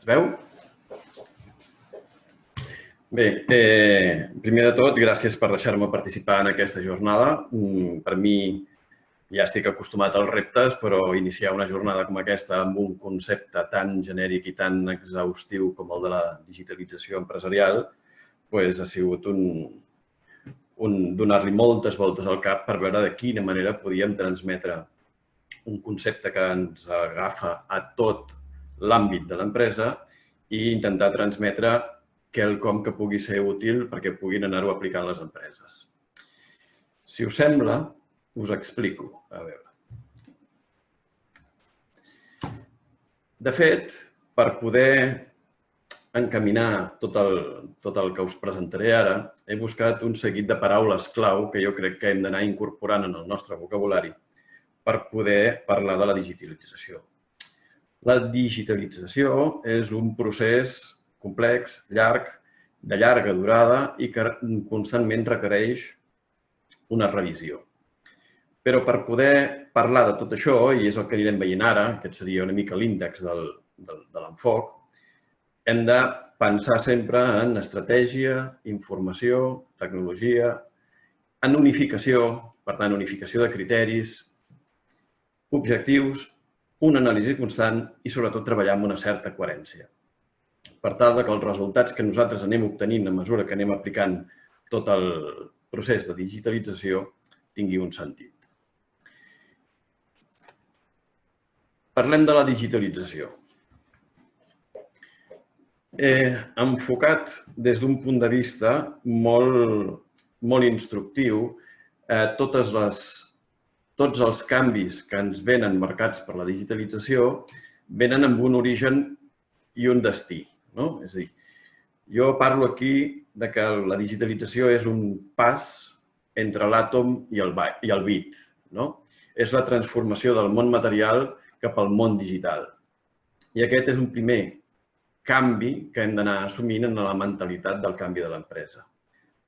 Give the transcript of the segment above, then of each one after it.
Es veu? Bé, primer de tot, gràcies per deixar-me participar en aquesta jornada. Per mi ja estic acostumat als reptes, però iniciar una jornada com aquesta amb un concepte tan genèric i tan exhaustiu com el de la digitalització empresarial ha sigut donar-li moltes voltes al cap per veure de quina manera podíem transmetre un concepte que ens agafa a tot l'àmbit de l'empresa i intentar transmetre quelcom que pugui ser útil perquè puguin anar-ho aplicant les empreses. Si us sembla, us explico. A veure. De fet, per poder encaminar tot el que us presentaré ara, he buscat un seguit de paraules clau que jo crec que hem d'anar incorporant en el nostre vocabulari per poder parlar de la digitalització. La digitalització és un procés complex, llarg, de llarga durada i que constantment requereix una revisió. Però per poder parlar de tot això, i és el que anirem veient ara, aquest seria una mica l'índex de l'enfoc, hem de pensar sempre en estratègia, informació, tecnologia, en unificació, per tant, unificació de criteris, objectius, una anàlisi constant i, sobretot, treballar amb una certa coherència. Per tal que els resultats que nosaltres anem obtenint a mesura que anem aplicant tot el procés de digitalització tingui un sentit. Parlem de la digitalització. Enfocat des d'un punt de vista molt instructiu, tots els canvis que ens venen marcats per la digitalització venen amb un origen i un destí. És a dir, jo parlo aquí que la digitalització és un pas entre l'àtom i el bit. És la transformació del món material cap al món digital. I aquest és un primer canvi que hem d'anar assumint en la mentalitat del canvi de l'empresa.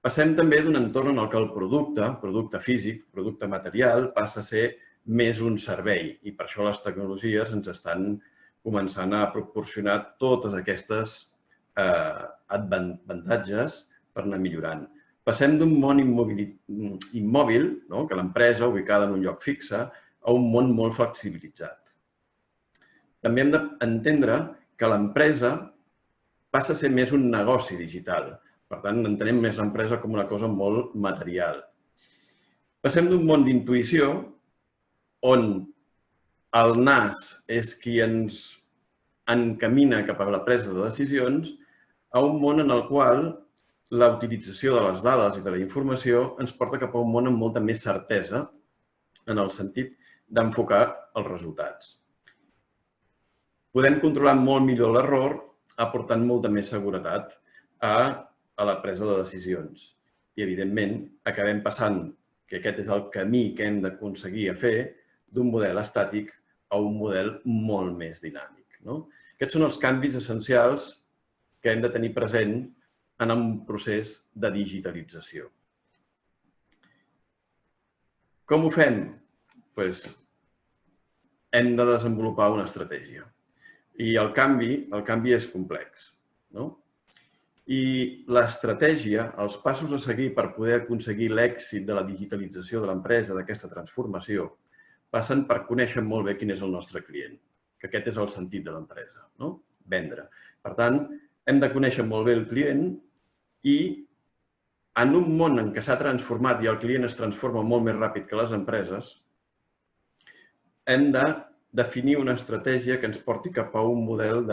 Passem també d'un entorn en què el producte físic, producte material, passa a ser més un servei i per això les tecnologies ens estan començant a proporcionar totes aquestes avantatges per anar millorant. Passem d'un món immòbil, que l'empresa ubicada en un lloc fixe, a un món molt flexibilitzat. També hem d'entendre que l'empresa passa a ser més un negoci digital. Per tant, entenem més l'empresa com una cosa molt material. Passem d'un món d'intuïció, on el nas és qui ens encamina cap a la presa de decisions, a un món en el qual la utilització de les dades i de la informació ens porta cap a un món amb molta més certesa en el sentit d'enfocar els resultats. Podem controlar molt millor l'error aportant molta més seguretat a la presa de decisions. I, evidentment, acabem passant, que aquest és el camí que hem d'aconseguir fer, d'un model estàtic a un model molt més dinàmic. Aquests són els canvis essencials que hem de tenir present en un procés de digitalització. Com ho fem? Hem de desenvolupar una estratègia. I el canvi és complex. I l'estratègia, els passos a seguir per poder aconseguir l'èxit de la digitalització de l'empresa, d'aquesta transformació, passen per conèixer molt bé quin és el nostre client, que aquest és el sentit de l'empresa, vendre. Per tant, hem de conèixer molt bé el client i en un món en què s'ha transformat i el client es transforma molt més ràpid que les empreses, hem de definir una estratègia que ens porti cap a un model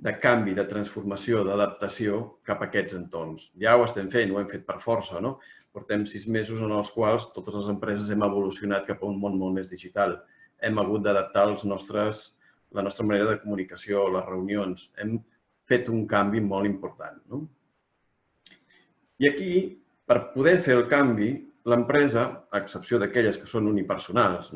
de canvi, de transformació, d'adaptació cap a aquests entorns. Ja ho estem fent, ho hem fet per força. Portem 6 mesos en els quals totes les empreses hem evolucionat cap a un món molt més digital. Hem hagut d'adaptar la nostra manera de comunicació, les reunions. Hem fet un canvi molt important. I aquí, per poder fer el canvi, l'empresa, a excepció d'aquelles que són unipersonals,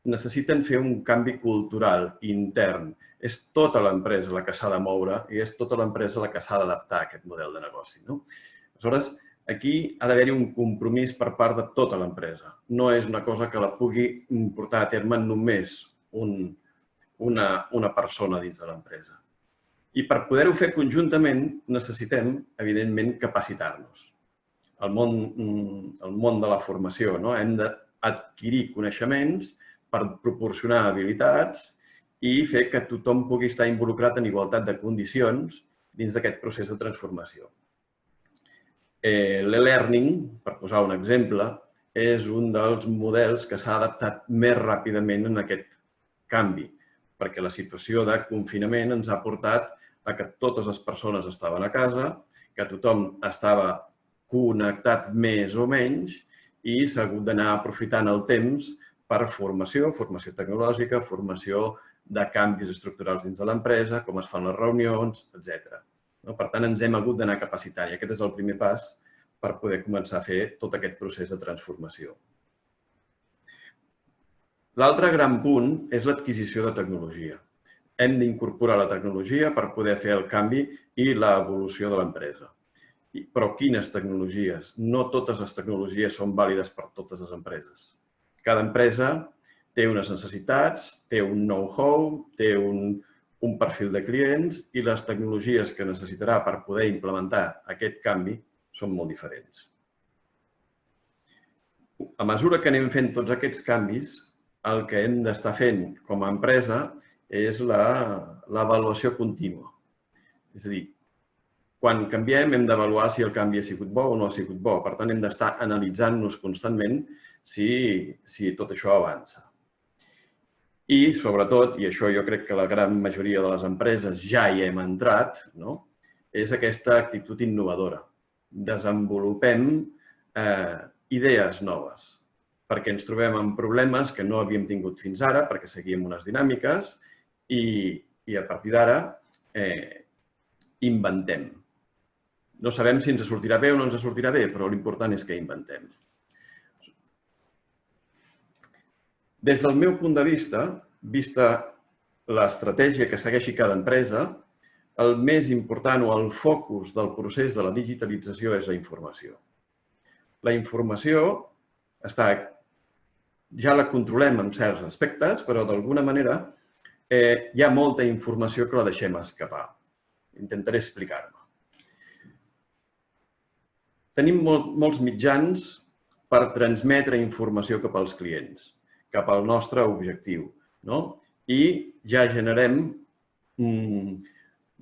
necessiten fer un canvi cultural intern. És tota l'empresa la que s'ha de moure i és tota l'empresa la que s'ha d'adaptar a aquest model de negoci. Aleshores, aquí ha d'haver-hi un compromís per part de tota l'empresa. No és una cosa que la pugui portar a terme només una persona dins de l'empresa. I per poder-ho fer conjuntament necessitem, evidentment, capacitar-nos. El món de la formació, no? Hem d'adquirir coneixements per proporcionar habilitats i fer que tothom pugui estar involucrat en igualtat de condicions dins d'aquest procés de transformació. L'e-learning, per posar un exemple, és un dels models que s'ha adaptat més ràpidament en aquest canvi, perquè la situació de confinament ens ha portat a que totes les persones estaven a casa, que tothom estava connectat més o menys i s'ha hagut d'anar aprofitant el temps per formació tecnològica, formació de canvis estructurals dins de l'empresa, com es fan les reunions, etc. Per tant, ens hem hagut d'anar capacitant i aquest és el primer pas per poder començar a fer tot aquest procés de transformació. L'altre gran punt és l'adquisició de tecnologia. Hem d'incorporar la tecnologia per poder fer el canvi i l'evolució de l'empresa. Però quines tecnologies? No totes les tecnologies són vàlides per totes les empreses. Cada empresa té unes necessitats, té un know-how, té un perfil de clients i les tecnologies que necessitarà per poder implementar aquest canvi són molt diferents. A mesura que anem fent tots aquests canvis, el que hem d'estar fent com a empresa és l'avaluació contínua. És a dir, quan canviem hem d'avaluar si el canvi ha sigut bo o no ha sigut bo. Per tant, hem d'estar analitzant-nos constantment si tot això avança. I, sobretot, i això jo crec que la gran majoria de les empreses ja hi hem entrat, és aquesta actitud innovadora. Desenvolupem idees noves, perquè ens trobem amb problemes que no havíem tingut fins ara, perquè seguíem unes dinàmiques i a partir d'ara inventem. No sabem si ens sortirà bé o no ens sortirà bé, però l'important és que inventem. Des del meu punt de vista l'estratègia que segueixi cada empresa, el més important o el focus del procés de la digitalització és la informació. La informació ja la controlem en certs aspectes, però d'alguna manera hi ha molta informació que la deixem escapar. Intentaré explicar-me. Tenim molts mitjans per transmetre informació cap als clients, cap al nostre objectiu. I ja generem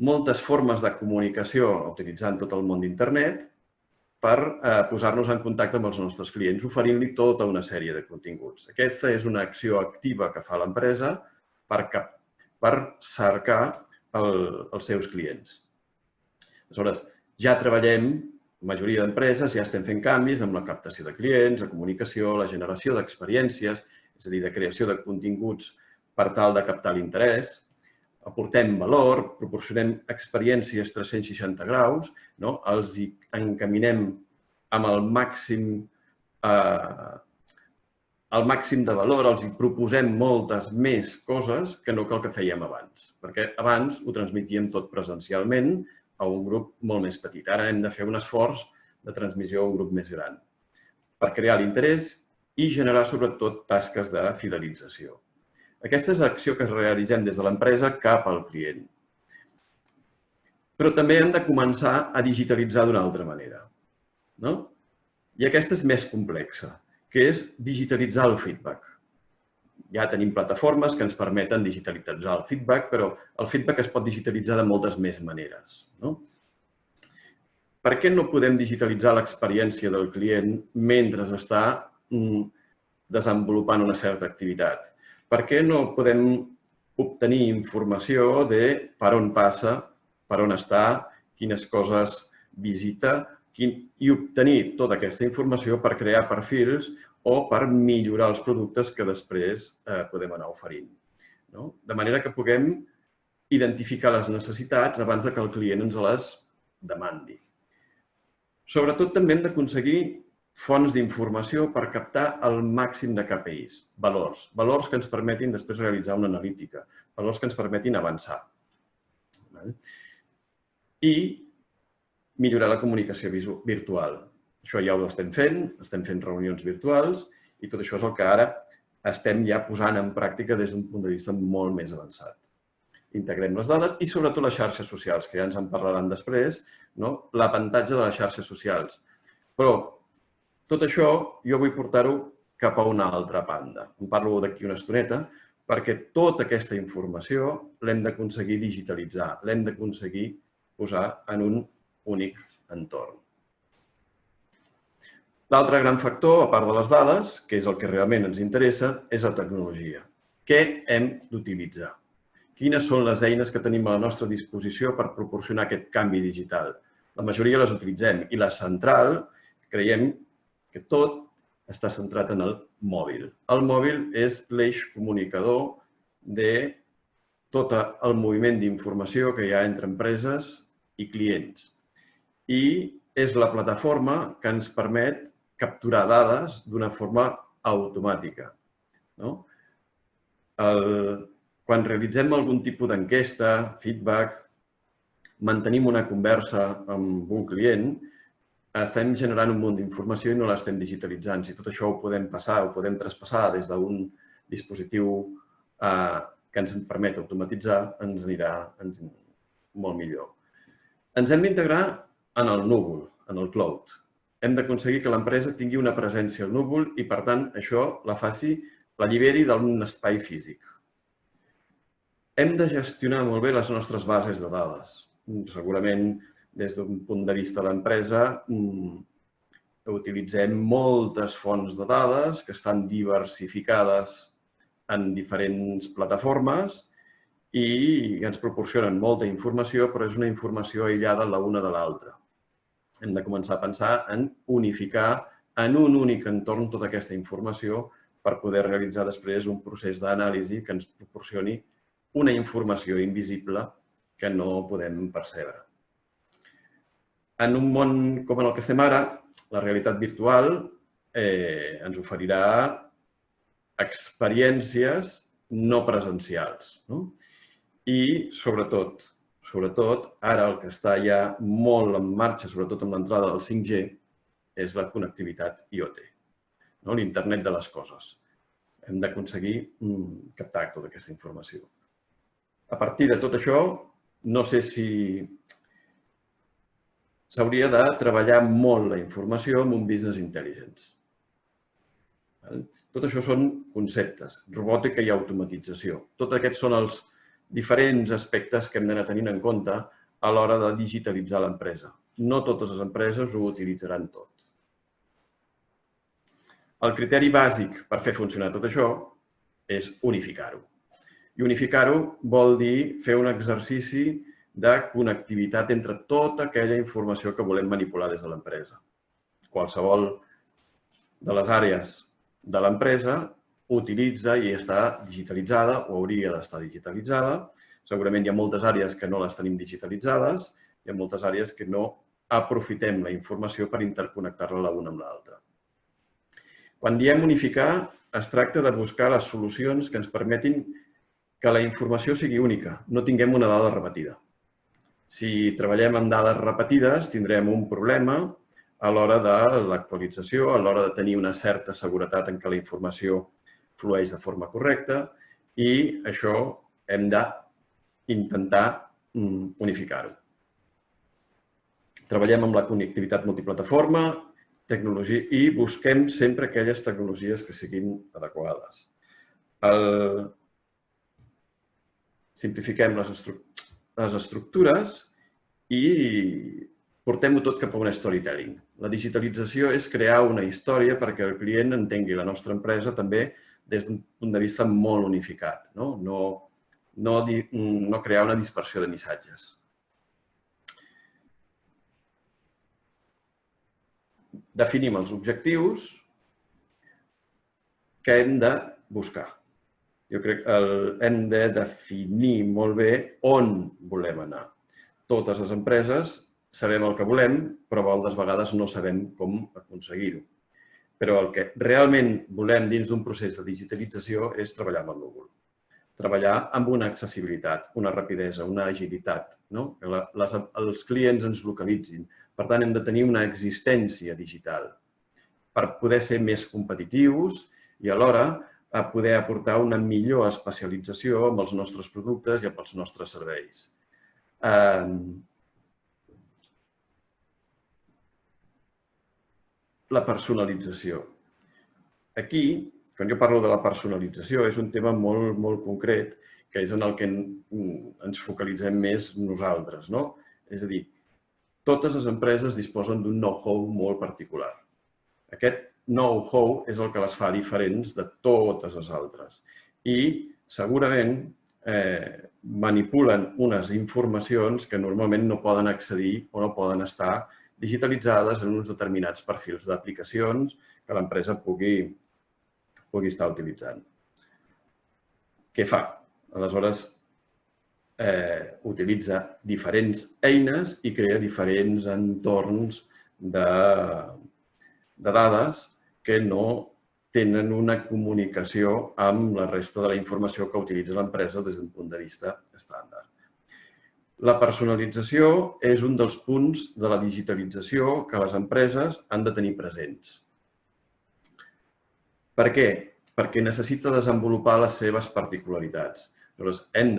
moltes formes de comunicació utilitzant tot el món d'internet per posar-nos en contacte amb els nostres clients, oferint-li tota una sèrie de continguts. Aquesta és una acció activa que fa l'empresa per cercar els seus clients. Aleshores, ja treballem, la majoria d'empreses ja estem fent canvis amb la captació de clients, la comunicació, la generació d'experiències, és a dir, de creació de continguts per tal de captar l'interès, aportem valor, proporcionem experiències 360 graus, els encaminem amb el màxim de valor, els proposem moltes més coses que no que el que fèiem abans, perquè abans ho transmitíem tot presencialment a un grup molt més petit. Ara hem de fer un esforç de transmissió a un grup més gran per crear l'interès i generar, sobretot, tasques de fidelització. Aquesta és l'acció que realitzem des de l'empresa cap al client. Però també hem de començar a digitalitzar d'una altra manera. I aquesta és més complexa, que és digitalitzar el feedback. Ja tenim plataformes que ens permeten digitalitzar el feedback, però el feedback es pot digitalitzar de moltes més maneres. Per què no podem digitalitzar l'experiència del client mentre està desenvolupant una certa activitat? Per què no podem obtenir informació de per on passa, per on està, quines coses visita i obtenir tota aquesta informació per crear perfils o per millorar els productes que després podem anar oferint. De manera que puguem identificar les necessitats abans que el client ens les demandi. Sobretot també hem d'aconseguir fonts d'informació per captar el màxim de KPIs, valors que ens permetin després realitzar una analítica, valors que ens permetin avançar. I millorar la comunicació virtual. Això ja ho estem fent reunions virtuals i tot això és el que ara estem ja posant en pràctica des d'un punt de vista molt més avançat. Integrem les dades i sobretot les xarxes socials, que ja ens en parlaran després, l'avantatge de les xarxes socials. Però tot això jo vull portar-ho cap a una altra banda. En parlo d'aquí una estoneta, perquè tota aquesta informació l'hem d'aconseguir digitalitzar, l'hem d'aconseguir posar en un únic entorn. L'altre gran factor, a part de les dades, que és el que realment ens interessa, és la tecnologia. Què hem d'utilitzar? Quines són les eines que tenim a la nostra disposició per proporcionar aquest canvi digital? La majoria les utilitzem i la central, creiem que tot està centrat en el mòbil. El mòbil és l'eix comunicador de tot el moviment d'informació que hi ha entre empreses i clients. I és la plataforma que ens permet capturar dades d'una forma automàtica. Quan realitzem algun tipus d'enquesta, feedback, mantenim una conversa amb un client, estem generant un munt d'informació i no l'estem digitalitzant. Si tot això ho podem passar, ho podem traspassar des d'un dispositiu que ens permet automatitzar, ens anirà molt millor. Ens hem d'integrar en el núvol, en el cloud. Hem d'aconseguir que l'empresa tingui una presència al núvol i, per tant, això l'alliberi d'un espai físic. Hem de gestionar molt bé les nostres bases de dades. Segurament, des d'un punt de vista d'empresa, utilitzem moltes fonts de dades que estan diversificades en diferents plataformes i ens proporcionen molta informació, però és una informació aïllada l'una de l'altra. Hem de començar a pensar en unificar en un únic entorn tota aquesta informació per poder realitzar després un procés d'anàlisi que ens proporcioni una informació invisible que no podem percebre. En un món com el que estem ara, la realitat virtual ens oferirà experiències no presencials. I, sobretot, ara el que està ja molt en marxa, sobretot amb l'entrada del 5G, és la connectivitat IoT, l'internet de les coses. Hem d'aconseguir captar tota aquesta informació. A partir de tot això, no sé si s'hauria de treballar molt la informació amb un business intelligence. Tot això són conceptes, robòtica i automatització. Tots aquests són els diferents aspectes que hem d'anar tenint en compte a l'hora de digitalitzar l'empresa. No totes les empreses ho utilitzaran tot. El criteri bàsic per fer funcionar tot això és unificar-ho. I unificar-ho vol dir fer un exercici de connectivitat entre tota aquella informació que volem manipular des de l'empresa. Qualsevol de les àrees de l'empresa utilitza i està digitalitzada o hauria d'estar digitalitzada. Segurament hi ha moltes àrees que no les tenim digitalitzades, hi ha moltes àrees que no aprofitem la informació per interconnectar-la l'una amb l'altra. Quan diem unificar, es tracta de buscar les solucions que ens permetin que la informació sigui única, no tinguem una dada repetida. Si treballem amb dades repetides, tindrem un problema a l'hora de l'actualització, a l'hora de tenir una certa seguretat en què la informació flueix de forma correcta i això hem d'intentar unificar-ho. Treballem amb la connectivitat multiplataforma i busquem sempre aquelles tecnologies que siguin adequades. Simplifiquem les estructures i portem-ho tot cap a un storytelling. La digitalització és crear una història perquè el client entengui la nostra empresa també des d'un punt de vista molt unificat, no crear una dispersió de missatges. Definim els objectius que hem de buscar. Jo crec que hem de definir molt bé on volem anar. Totes les empreses sabem el que volem, però moltes vegades no sabem com aconseguir-ho. Però el que realment volem dins d'un procés de digitalització és treballar amb el núvol. Treballar amb una accessibilitat, una rapidesa, una agilitat, que els clients ens localitzin. Per tant, hem de tenir una existència digital per poder ser més competitius i alhora a poder aportar una millor especialització amb els nostres productes i amb els nostres serveis. La personalització. Aquí, quan jo parlo de la personalització, és un tema molt concret, que és en el que ens focalitzem més nosaltres. És a dir, totes les empreses disposen d'un know-how molt particular. Aquest know-how és el que les fa diferents de totes les altres. I segurament manipulen unes informacions que normalment no poden accedir o no poden estar digitalitzades en uns determinats perfils d'aplicacions que l'empresa pugui estar utilitzant. Què fa? Aleshores, utilitza diferents eines i crea diferents entorns de dades que no tenen una comunicació amb la resta de la informació que utilitza l'empresa des d'un punt de vista estàndard. La personalització és un dels punts de la digitalització que les empreses han de tenir presents. Per què? Perquè necessita desenvolupar les seves particularitats. Llavors, hem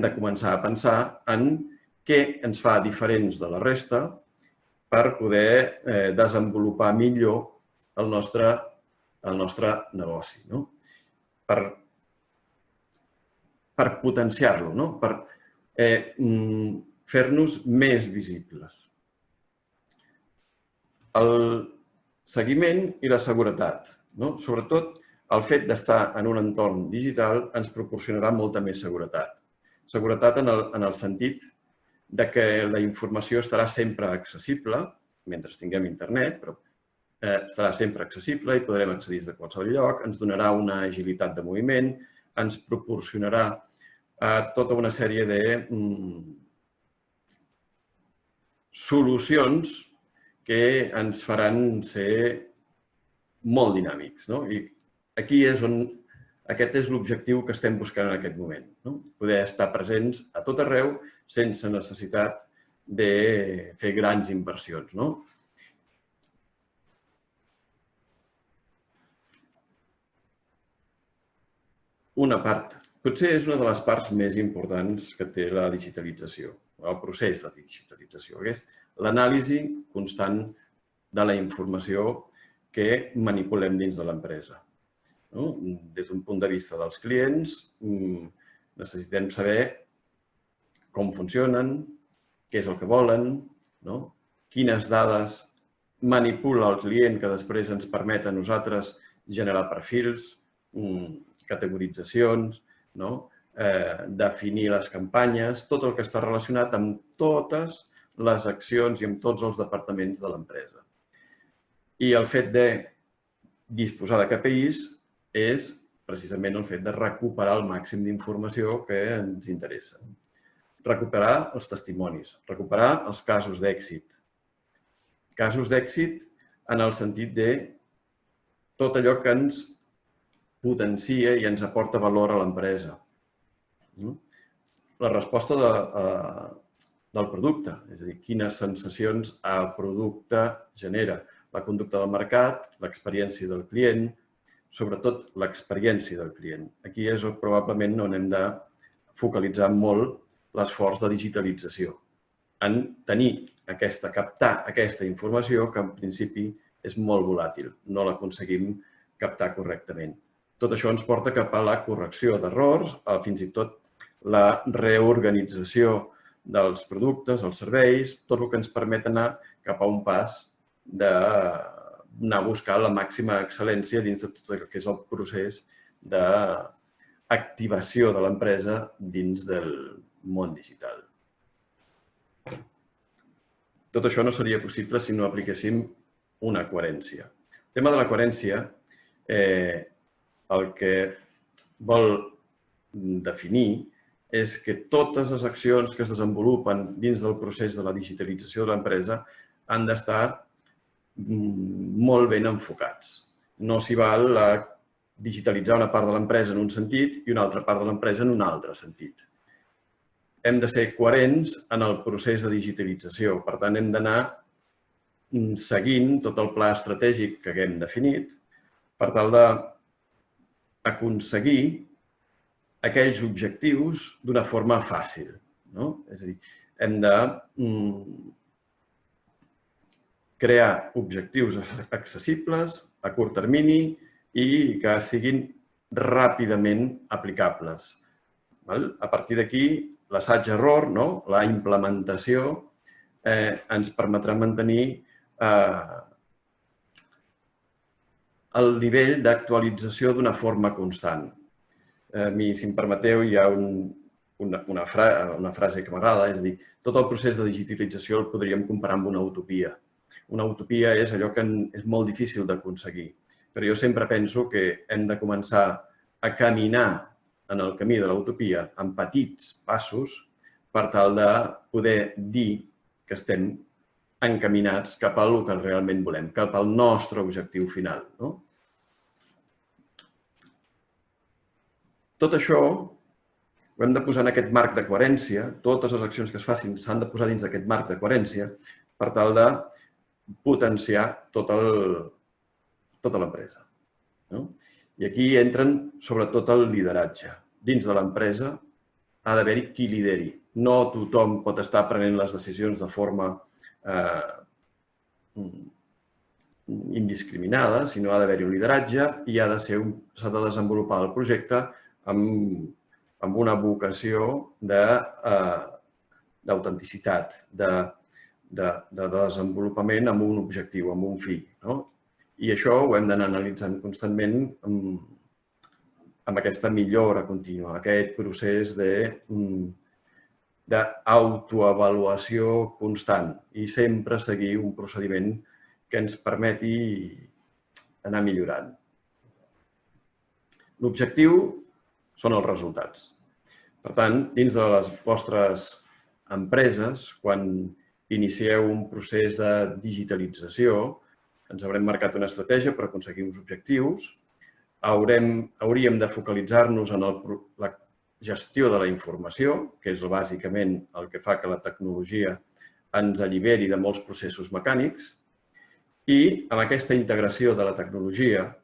de començar a pensar en què ens fa diferents de la resta per poder desenvolupar millor el nostre negoci, per potenciar-lo, per fer-nos més visibles. El seguiment i la seguretat. Sobretot, el fet d'estar en un entorn digital ens proporcionarà molta més seguretat. Seguretat en el sentit que la informació estarà sempre accessible, mentre tinguem internet, però estarà sempre accessible i podrem accedir de qualsevol lloc, ens donarà una agilitat de moviment, ens proporcionarà tota una sèrie de solucions que ens faran ser molt dinàmics. I aquest és l'objectiu que estem buscant en aquest moment. Poder estar presents a tot arreu sense necessitat de fer grans inversions. Una part, potser és una de les parts més importants que té la digitalització, el procés de digitalització, que és l'anàlisi constant de la informació que manipulem dins de l'empresa. Des d'un punt de vista dels clients, necessitem saber com funcionen, què és el que volen, quines dades manipula el client que després ens permet a nosaltres generar perfils, categoritzacions, definir les campanyes, tot el que està relacionat amb totes les accions i amb tots els departaments de l'empresa. I el fet de disposar de KPIs és precisament el fet de recuperar el màxim d'informació que ens interessa. Recuperar els testimonis, recuperar els casos d'èxit. Casos d'èxit en el sentit de tot allò que ens potencia i ens aporta valor a l'empresa. La resposta del producte, és a dir, quines sensacions el producte genera, la conducta del mercat, l'experiència del client, sobretot l'experiència del client. Aquí és probablement on hem de focalitzar molt l'esforç de digitalització, en captar aquesta informació que en principi és molt volàtil, no l'aconseguim captar correctament. Tot això ens porta cap a la correcció d'errors, fins i tot la reorganització dels productes, els serveis, tot el que ens permet anar cap a un pas d'anar a buscar la màxima excel·lència dins de tot el que és el procés d'activació de l'empresa dins del món digital. Tot això no seria possible si no apliquéssim una coherència. El tema de la coherència, el que vol definir és que totes les accions que es desenvolupen dins del procés de la digitalització de l'empresa han d'estar molt ben enfocats. No s'hi val a digitalitzar una part de l'empresa en un sentit i una altra part de l'empresa en un altre sentit. Hem de ser coherents en el procés de digitalització. Per tant, hem d'anar seguint tot el pla estratègic que haguem definit per tal de aconseguir aquells objectius d'una forma fàcil. És a dir, hem de crear objectius accessibles a curt termini i que siguin ràpidament aplicables. A partir d'aquí, l'assaig-error, la implementació, ens permetrà mantenir el nivell d'actualització d'una forma constant. A mi, si em permeteu, hi ha una frase que m'agrada, és a dir, tot el procés de digitalització el podríem comparar amb una utopia. Una utopia és allò que és molt difícil d'aconseguir, però jo sempre penso que hem de començar a caminar en el camí de l'utopia amb petits passos per tal de poder dir que estem encaminats cap al que realment volem, cap al nostre objectiu final. Tot això ho hem de posar en aquest marc de coherència, totes les accions que es facin s'han de posar dins d'aquest marc de coherència per tal de potenciar tota l'empresa. I aquí entren sobretot el lideratge. Dins de l'empresa ha d'haver-hi qui lideri. No tothom pot estar prenent les decisions de forma indiscriminada, sinó ha d'haver-hi un lideratge i s'ha de desenvolupar el projecte amb una vocació d'autenticitat, de desenvolupament amb un objectiu, amb un fi. I això ho hem d'anar analitzant constantment amb aquesta millora contínua, aquest procés d'autoavaluació constant i sempre seguir un procediment que ens permeti anar millorant. L'objectiu són els resultats. Per tant, dins de les vostres empreses, quan inicieu un procés de digitalització, ens haurem marcat una estratègia per aconseguir uns objectius, hauríem de focalitzar-nos en la gestió de la informació, que és bàsicament el que fa que la tecnologia ens alliberi de molts processos mecànics, i amb aquesta integració de la tecnologia,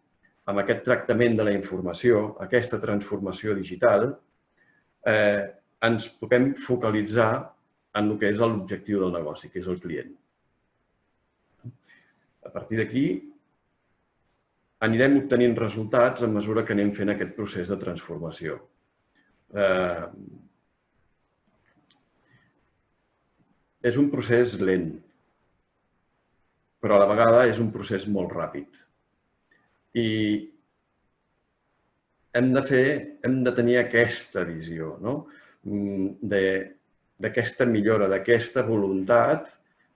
amb aquest tractament de la informació, aquesta transformació digital, ens puguem focalitzar en el que és l'objectiu del negoci, que és el client. A partir d'aquí, anirem obtenint resultats a mesura que anem fent aquest procés de transformació. És un procés lent, però a la vegada és un procés molt ràpid. I hem de tenir aquesta visió, d'aquesta millora, d'aquesta voluntat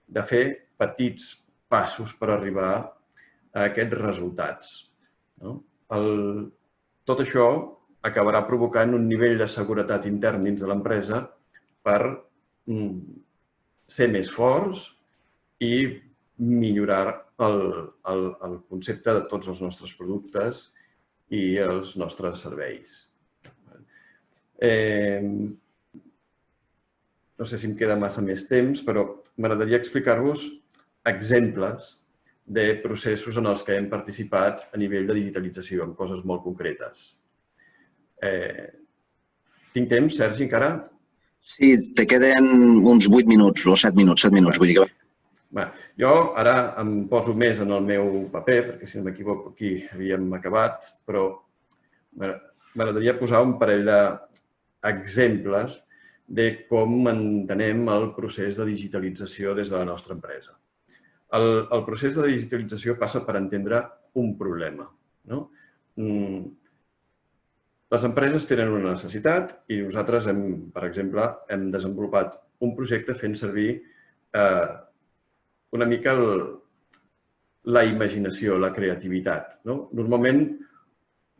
de fer petits passos per arribar a aquests resultats. Tot això acabarà provocant un nivell de seguretat intern dins de l'empresa per ser més forts i millorar el concepte de tots els nostres productes i els nostres serveis. No sé si em queda massa més temps, però m'agradaria explicar-vos exemples de processos en els que hem participat a nivell de digitalització, amb coses molt concretes. Tinc temps, Sergi, encara? Sí, te queden uns 8 minuts o 7 minuts, vull dir que... Jo ara em poso més en el meu paper, perquè si no m'equivoco aquí havíem acabat, però m'agradaria posar un parell d'exemples de com entenem el procés de digitalització des de la nostra empresa. El procés de digitalització passa per entendre un problema. Les empreses tenen una necessitat i nosaltres, per exemple, hem desenvolupat un projecte fent servir una mica la imaginació, la creativitat. Normalment,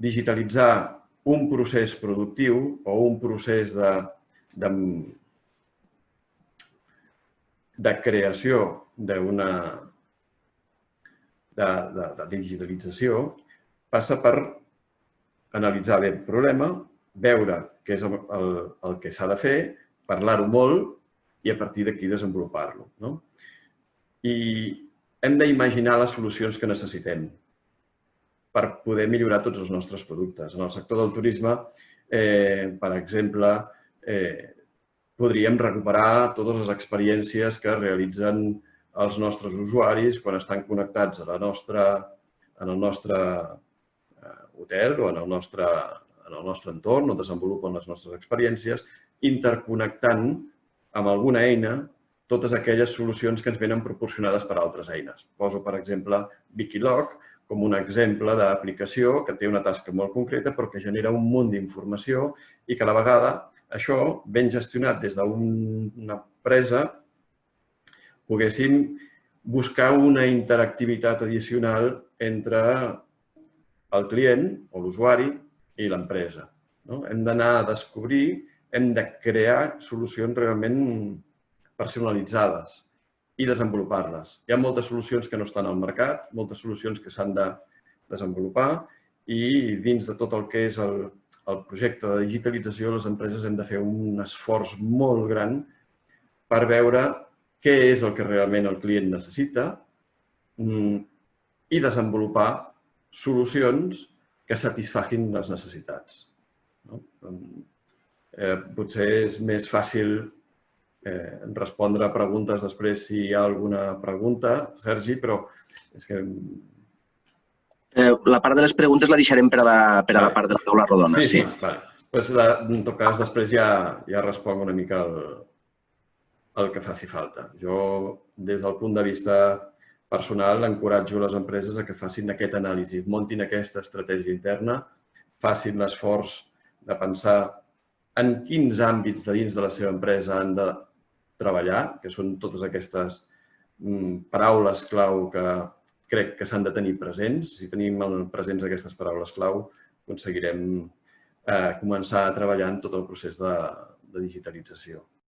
digitalitzar un procés productiu o un procés de creació de digitalització passa per analitzar bé el problema, veure què és el que s'ha de fer, parlar-ho molt i a partir d'aquí desenvolupar-lo. I hem d'imaginar les solucions que necessitem. per poder millorar tots els nostres productes. En el sector del turisme, per exemple, podríem recuperar totes les experiències que realitzen els nostres usuaris quan estan connectats en el nostre hotel o en el nostre entorn on desenvolupen les nostres experiències, interconnectant amb alguna eina totes aquelles solucions que ens venen proporcionades per altres eines. Poso, per exemple, Wikilog com un exemple d'aplicació que té una tasca molt concreta però que genera un munt d'informació i que a la vegada això, ben gestionat des d'una empresa, poguéssim buscar una interactivitat addicional entre el client o l'usuari i l'empresa. Hem d'anar a descobrir, hem de crear solucions realment personalitzades i desenvolupar-les. Hi ha moltes solucions que no estan al mercat, moltes solucions que s'han de desenvolupar i dins de tot el que és el projecte de digitalització, les empreses hem de fer un esforç molt gran per veure què és el que realment el client necessita i desenvolupar solucions que satisfacin les necessitats. Potser és més fàcil respondre a preguntes després si hi ha alguna pregunta, Sergi, però és que... La part de les preguntes la deixarem per a la part de la taula rodona. Sí. En tot cas, després ja responc una mica el que faci falta. Jo, des del punt de vista personal, encoratjo les empreses a que facin aquest anàlisi, muntin aquesta estratègia interna, facin l'esforç de pensar en quins àmbits de dins de la seva empresa han de treballar, que són totes aquestes paraules clau que crec que s'han de tenir presents. Si tenim presents aquestes paraules clau, aconseguirem començar a treballar en tot el procés de digitalització.